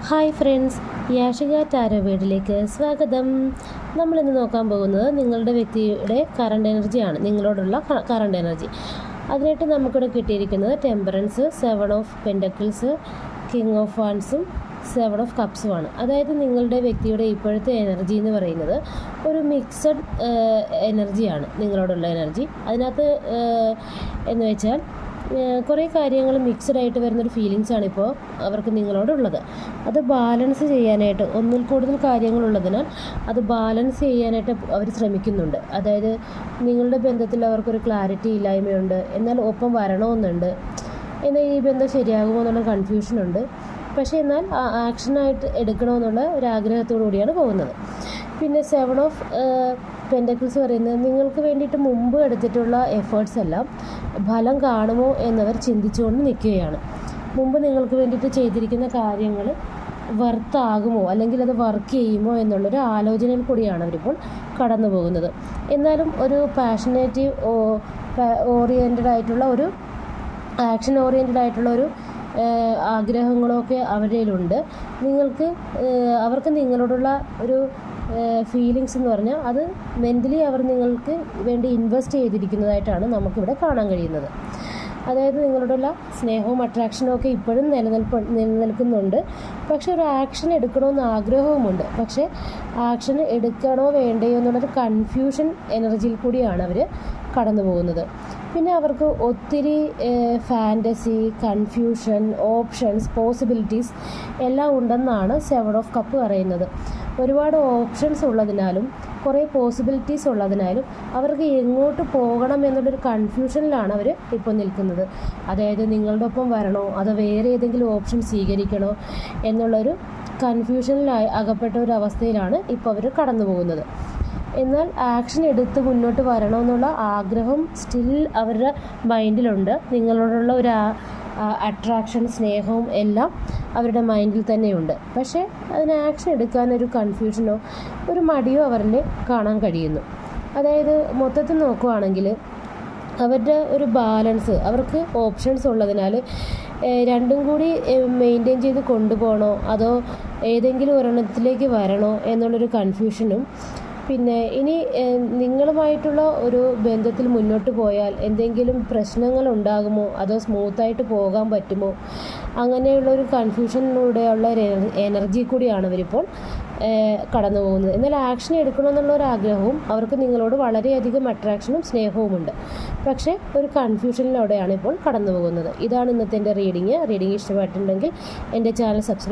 Hi friends, Yashika tarot വീഡിയോയിലേക്ക് സ്വാഗതം. നമ്മളിന്ന് നോക്കാൻ പോകുന്നത് നിങ്ങളുടെ വ്യക്തിയുടെ കറണ്ട് എനർജിയാണ്, നിങ്ങളോടുള്ള കറണ്ട് എനർജി. അതിനായിട്ട് നമുക്കിവിടെ കിട്ടിയിരിക്കുന്നത് temperance, 7 of pentacles, king of വാൻസും 7 ഓഫ് കപ്സുമാണ്. അതായത് നിങ്ങളുടെ വ്യക്തിയുടെ ഇപ്പോഴത്തെ എനർജി എന്ന് പറയുന്നത് ഒരു മിക്സഡ് എനർജിയാണ്, നിങ്ങളോടുള്ള എനർജി. അതിനകത്ത് എന്ന് വെച്ചാൽ കുറേ കാര്യങ്ങൾ മിക്സഡായിട്ട് വരുന്നൊരു ഫീലിങ്സാണ് ഇപ്പോൾ അവർക്ക് നിങ്ങളോടുള്ളത്. അത് ബാലൻസ് ചെയ്യാനായിട്ട്, ഒന്നിൽ കൂടുതൽ കാര്യങ്ങളുള്ളതിനാൽ അത് ബാലൻസ് ചെയ്യാനായിട്ട് അവർ ശ്രമിക്കുന്നുണ്ട്. അതായത് നിങ്ങളുടെ ബന്ധത്തിൽ അവർക്കൊരു ക്ലാരിറ്റി ഇല്ലായ്മയുണ്ട്, എന്നാൽ ഒപ്പം വരണമെന്നുണ്ട്, എന്നാൽ ഈ ബന്ധം ശരിയാകുമോ എന്നുള്ള കൺഫ്യൂഷനുണ്ട്. പക്ഷേ എന്നാൽ ആക്ഷനായിട്ട് എടുക്കണമെന്നുള്ള ഒരു ആഗ്രഹത്തോടു കൂടിയാണ് പോകുന്നത്. പിന്നെ 7 ഓഫ് പെൻറ്റക്കിൾസ് പറയുന്നത് നിങ്ങൾക്ക് വേണ്ടിയിട്ട് മുമ്പ് എടുത്തിട്ടുള്ള എഫേർട്സ് എല്ലാം ഫലം കാണുമോ എന്നവർ ചിന്തിച്ചുകൊണ്ട് നിൽക്കുകയാണ്. മുമ്പ് നിങ്ങൾക്ക് വേണ്ടിയിട്ട് ചെയ്തിരിക്കുന്ന കാര്യങ്ങൾ വർത്താകുമോ, അല്ലെങ്കിൽ അത് വർക്ക് ചെയ്യുമോ എന്നുള്ളൊരു ആലോചനയിൽ കൂടിയാണ് അവരിപ്പോൾ കടന്നു പോകുന്നത്. എന്നാലും ഒരു പാഷനേറ്റീവ് ഓറിയൻറ്റഡ് ആയിട്ടുള്ള ഒരു ആക്ഷൻ ഓറിയൻറ്റഡ് ആയിട്ടുള്ള ഒരു ആഗ്രഹങ്ങളൊക്കെ അവരിലുണ്ട്. അവർക്ക് നിങ്ങളോടുള്ള ഒരു ഫീലിങ്സ് എന്ന് പറഞ്ഞാൽ അത് മെൻ്റലി അവർ നിങ്ങൾക്ക് വേണ്ടി ഇൻവെസ്റ്റ് ചെയ്തിരിക്കുന്നതായിട്ടാണ് നമുക്കിവിടെ കാണാൻ കഴിയുന്നത്. അതായത് നിങ്ങളോടുള്ള സ്നേഹവും അട്രാക്ഷനും ഒക്കെ ഇപ്പോഴും നിലനിൽക്കുന്നുണ്ട്. പക്ഷെ ഒരു ആക്ഷൻ എടുക്കണമെന്ന് ആഗ്രഹവുമുണ്ട്. പക്ഷേ ആക്ഷൻ എടുക്കണോ വേണ്ടയോ എന്നുള്ളൊരു കൺഫ്യൂഷൻ എനർജിയിൽ കൂടിയാണ് അവർ കടന്നു പോകുന്നത്. പിന്നെ അവർക്ക് ഒത്തിരി ഫാൻറ്റസി, കൺഫ്യൂഷൻ, ഓപ്ഷൻസ്, പോസിബിലിറ്റീസ് എല്ലാം ഉണ്ടെന്നാണ് 7 ഓഫ് കപ്പ് പറയുന്നത്. ഒരുപാട് ഓപ്ഷൻസ് ഉള്ളതിനാലും കുറേ പോസിബിലിറ്റീസ് ഉള്ളതിനാലും അവർക്ക് എങ്ങോട്ട് പോകണം എന്നുള്ളൊരു കൺഫ്യൂഷനിലാണ് അവർ ഇപ്പോൾ നിൽക്കുന്നത്. അതായത് നിങ്ങളുടെ ഒപ്പം വരണോ അതോ വേറെ ഏതെങ്കിലും ഓപ്ഷൻ സ്വീകരിക്കണോ എന്നുള്ളൊരു കൺഫ്യൂഷനിൽ അകപ്പെട്ട ഒരു അവസ്ഥയിലാണ് ഇപ്പോൾ അവർ കടന്നു പോകുന്നത്. എന്നാൽ ആക്ഷൻ എടുത്ത് മുന്നോട്ട് വരണമെന്നുള്ള ആഗ്രഹം സ്റ്റിൽ അവരുടെ മൈൻഡിലുണ്ട്. നിങ്ങളോടുള്ള ഒരു അട്രാക്ഷൻ, സ്നേഹവും എല്ലാം അവരുടെ മൈൻഡിൽ തന്നെയുണ്ട്. പക്ഷേ അതിന് ആക്ഷൻ എടുക്കാനൊരു കൺഫ്യൂഷനോ ഒരു മടിയോ അവരിൽ കാണാൻ കഴിയുന്നു. അതായത് മൊത്തത്തിൽ നോക്കുകയാണെങ്കിൽ അവരുടെ ഒരു ബാലൻസ്, അവർക്ക് ഓപ്ഷൻസ് ഉള്ളതിനാൽ രണ്ടും കൂടി മെയിൻറ്റെയിൻ ചെയ്ത് കൊണ്ടുപോകണോ അതോ ഏതെങ്കിലും ഒരെണ്ണത്തിലേക്ക് വരണോ എന്നുള്ളൊരു കൺഫ്യൂഷനും, പിന്നെ ഇനി നിങ്ങളുമായിട്ടുള്ള ഒരു ബന്ധത്തിൽ മുന്നോട്ട് പോയാൽ എന്തെങ്കിലും പ്രശ്നങ്ങൾ ഉണ്ടാകുമോ അതോ സ്മൂത്തായിട്ട് പോകാൻ പറ്റുമോ, അങ്ങനെയുള്ളൊരു കൺഫ്യൂഷനിലൂടെയുള്ള എനർജി കൂടിയാണ് അവരിപ്പോൾ കടന്നു പോകുന്നത്. എന്നാൽ ആക്ഷൻ എടുക്കണമെന്നുള്ള ഒരു ആഗ്രഹവും അവർക്ക് നിങ്ങളോട് വളരെയധികം അട്രാക്ഷനും സ്നേഹവുമുണ്ട്. പക്ഷേ ഒരു കൺഫ്യൂഷനിലൂടെയാണ് ഇപ്പോൾ കടന്നു പോകുന്നത്. ഇതാണ് ഇന്നത്തെ എൻ്റെ റീഡിങ് ഇഷ്ടപ്പെട്ടിട്ടുണ്ടെങ്കിൽ എൻ്റെ ചാനൽ സബ്സ്ക്രൈബ്